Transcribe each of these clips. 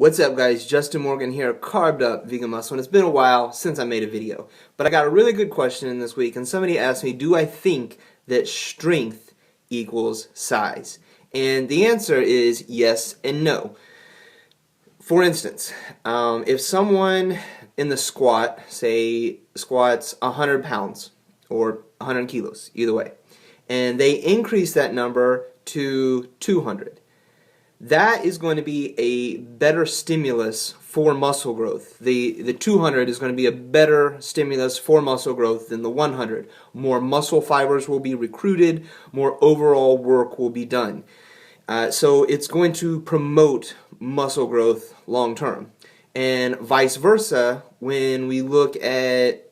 What's up guys, Justin Morgan here, Carved Up Vegan Muscle, and it's been a while since I made a video. But I got a really good question in this week, and somebody asked me, do I think that strength equals size? And the answer is yes and no. For instance, if someone in the squat, say, squats 100 pounds, or 100 kilos, either way, and they increase that number to 200, that is going to be a better stimulus for muscle growth. The 200 is going to be a better stimulus for muscle growth than the 100. More muscle fibers will be recruited, more overall work will be done. So it's going to promote muscle growth long term. And vice versa, when we look at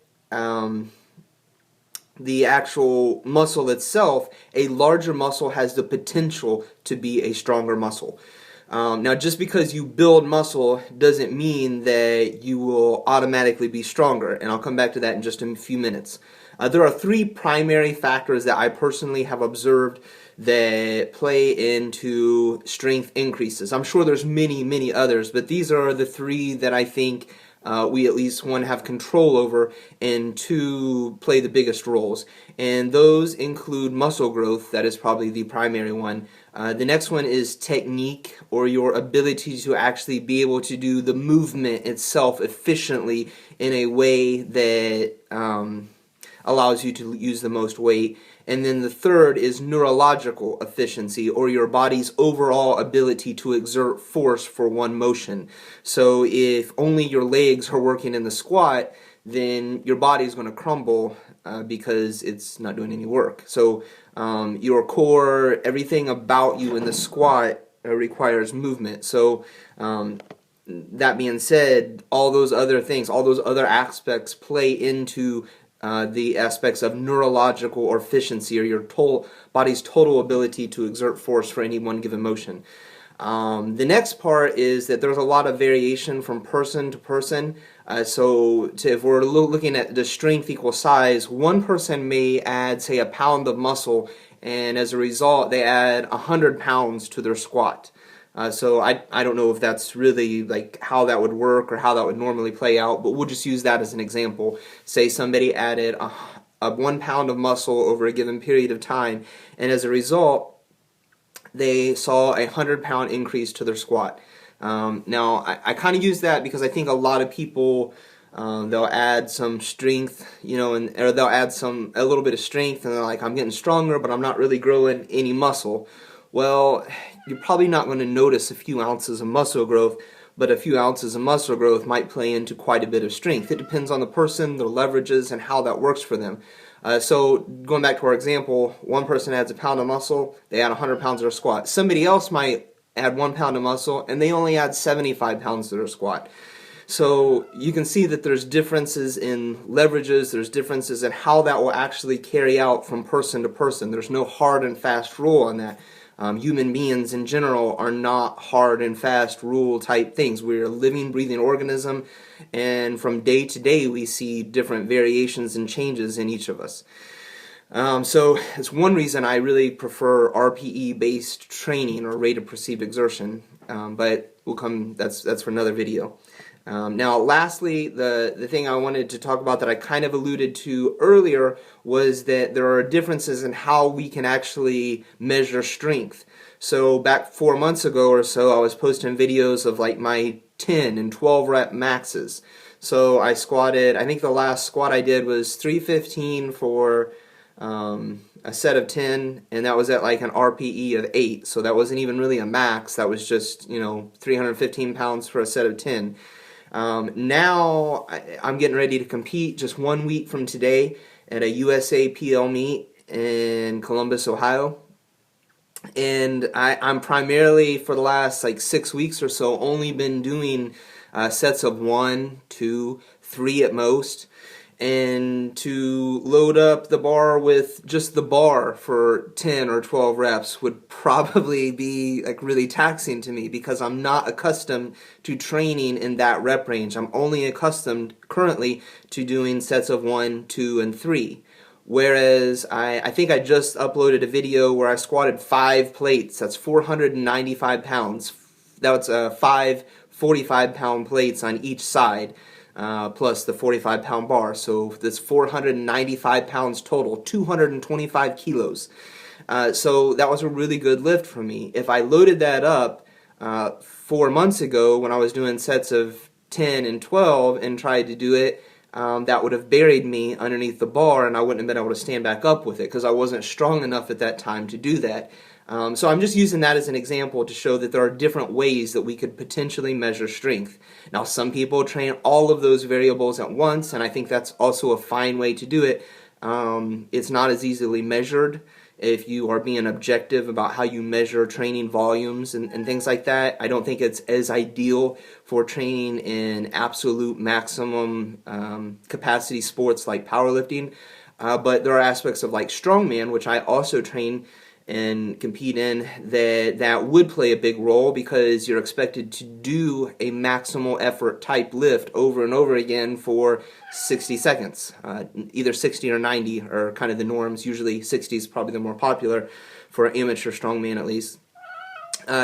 the actual muscle itself, a larger muscle has the potential to be a stronger muscle. Now, just because you build muscle doesn't mean that you will automatically be stronger, and I'll come back to that in just a few minutes. There are three primary factors that I personally have observed that play into strength increases. I'm sure there's many others, but these are the three that I think we at least, one, have control over, and two, play the biggest roles. And those include muscle growth. That is probably the primary one. The next one is technique, or your ability to actually be able to do the movement itself efficiently in a way that allows you to use the most weight. And then the third is neurological efficiency, or your body's overall ability to exert force for one motion. So if only your legs are working in the squat, then your body's going to crumble because it's not doing any work. So your core, everything about you in the squat requires movement. So that being said, all those other things, all those other aspects play into the aspects of neurological or efficiency, or your body's total ability to exert force for any one given motion. The next part is that there's a lot of variation from person to person. If we're looking at the strength equals size, one person may add, say, a pound of muscle, and as a result they add 100 pounds to their squat. So I don't know if that's really like how that would work or how that would normally play out, but we'll just use that as an example. Say somebody added a 1 pound of muscle over a given period of time, and as a result they saw a 100-pound increase to their squat. Now I kind of use that because I think a lot of people, they'll add some strength, or they'll add a little bit of strength, and they're like, I'm getting stronger, but I'm not really growing any muscle. Well, you're probably not going to notice a few ounces of muscle growth, but a few ounces of muscle growth might play into quite a bit of strength. It depends on the person, their leverages, and how that works for them. So going back to our example, one person adds a pound of muscle, they add 100 pounds to their squat. Somebody else might add 1 pound of muscle, and they only add 75 pounds to their squat. So you can see that there's differences in leverages, there's differences in how that will actually carry out from person to person. There's no hard and fast rule on that. Human beings in general are not hard and fast rule type things. We're a living, breathing organism, and from day to day we see different variations and changes in each of us. So it's one reason I really prefer RPE based training, or rate of perceived exertion, but that's for another video. Now lastly, the thing I wanted to talk about that I kind of alluded to earlier was that there are differences in how we can actually measure strength. So back 4 months ago or so, I was posting videos of like my 10 and 12 rep maxes. So I squatted, I think the last squat I did was 315 for a set of 10, and that was at like an RPE of 8. So that wasn't even really a max, that was just 315 pounds for a set of 10. Now I'm getting ready to compete just 1 week from today at a USAPL meet in Columbus, Ohio. And I'm primarily, for the last like 6 weeks or so, only been doing sets of 1, 2, 3 at most. And to load up the bar with just the bar for 10 or 12 reps would probably be like really taxing to me, because I'm not accustomed to training in that rep range. I'm only accustomed currently to doing sets of 1, 2, and 3. Whereas I think I just uploaded a video where I squatted 5 plates. That's 495 pounds. five 45-pound plates on each side, plus the 45-pound bar. So that's 495 pounds total, 225 kilos. So that was a really good lift for me. If I loaded that up 4 months ago when I was doing sets of 10 and 12 and tried to do it, that would have buried me underneath the bar, and I wouldn't have been able to stand back up with it because I wasn't strong enough at that time to do that. So I'm just using that as an example to show that there are different ways that we could potentially measure strength. Now, some people train all of those variables at once, and I think that's also a fine way to do it. It's not as easily measured if you are being objective about how you measure training volumes and things like that. I don't think it's as ideal for training in absolute maximum capacity sports like powerlifting, but there are aspects of like strongman, which I also train and compete in, that would play a big role because you're expected to do a maximal effort type lift over and over again for 60 seconds. Either 60 or 90 are kind of the norms. Usually 60 is probably the more popular for amateur strongman at least.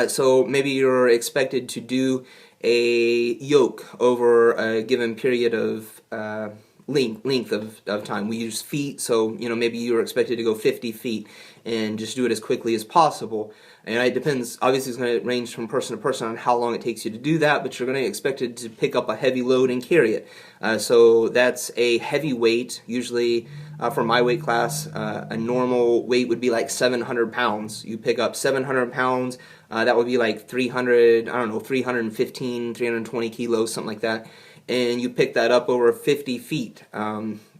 So maybe you're expected to do a yoke over a given period of length of time. We use feet, so maybe you're expected to go 50 feet and just do it as quickly as possible. And it depends, obviously it's going to range from person to person on how long it takes you to do that, but you're going to be expected to pick up a heavy load and carry it. So that's a heavy weight. Usually for my weight class, a normal weight would be like 700 pounds. You pick up 700 pounds, that would be like 315, 320 kilos, something like that. And you pick that up over 50 feet.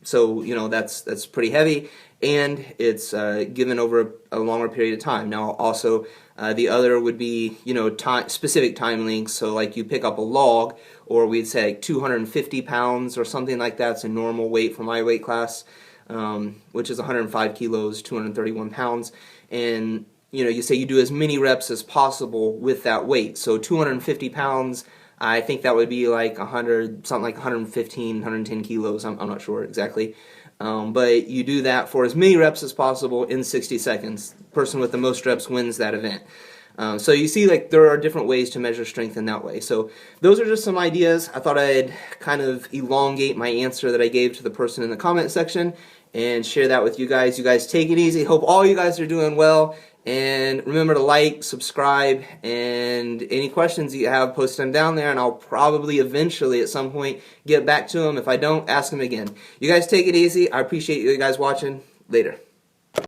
So that's pretty heavy, and it's given over a longer period of time. Now also the other would be specific time lengths. So like you pick up a log, or we'd say like 250 pounds or something like that's a normal weight for my weight class, which is 105 kilos, 231 pounds, and you say you do as many reps as possible with that weight. So 250 pounds. I think that would be like 100, something like 115, 110 kilos. I'm not sure exactly. But you do that for as many reps as possible in 60 seconds. The person with the most reps wins that event. So you see, like, there are different ways to measure strength in that way. So those are just some ideas. I thought I'd kind of elongate my answer that I gave to the person in the comment section and share that with you guys. You guys take it easy. Hope all you guys are doing well. And remember to like, subscribe, and any questions you have, post them down there, and I'll probably eventually at some point get back to them. If I don't, ask them again. You guys take it easy. I appreciate you guys watching. Later.